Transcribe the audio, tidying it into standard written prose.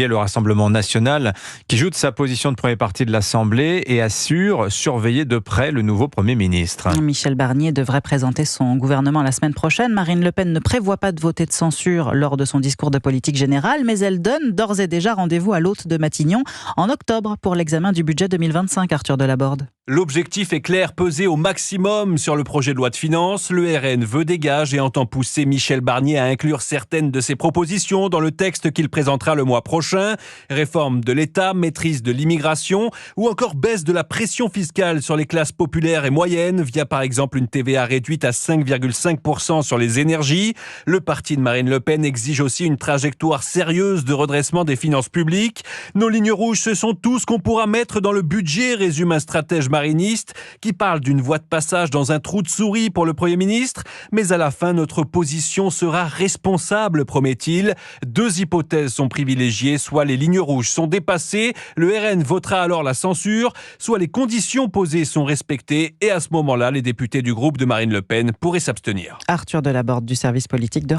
Le Rassemblement national qui joue de sa position de premier parti de l'Assemblée et assure surveiller de près le nouveau Premier ministre. Michel Barnier devrait présenter son gouvernement la semaine prochaine. Marine Le Pen ne prévoit pas de voter de censure lors de son discours de politique générale, mais elle donne d'ores et déjà rendez-vous à l'hôte de Matignon en octobre pour l'examen du budget 2025, Arthur Delaborde. L'objectif est clair, peser au maximum sur le projet de loi de finances. Le RN veut des gages et entend pousser Michel Barnier à inclure certaines de ses propositions dans le texte qu'il présentera le mois prochain. Réforme de l'État, maîtrise de l'immigration ou encore baisse de la pression fiscale sur les classes populaires et moyennes via par exemple une TVA réduite à 5,5% sur les énergies. Le parti de Marine Le Pen exige aussi une trajectoire sérieuse de redressement des finances publiques. Nos lignes rouges, ce sont tout ce qu'on pourra mettre dans le budget, résume un stratège mariniste qui parle d'une voie de passage dans un trou de souris pour le Premier ministre. Mais à la fin, notre position sera responsable, promet-il. Deux hypothèses sont privilégiées, soit les lignes rouges sont dépassées, le RN votera alors la censure, soit les conditions posées sont respectées et à ce moment-là, les députés du groupe de Marine Le Pen pourraient s'abstenir. Arthur Delaborde du service politique d'Europe.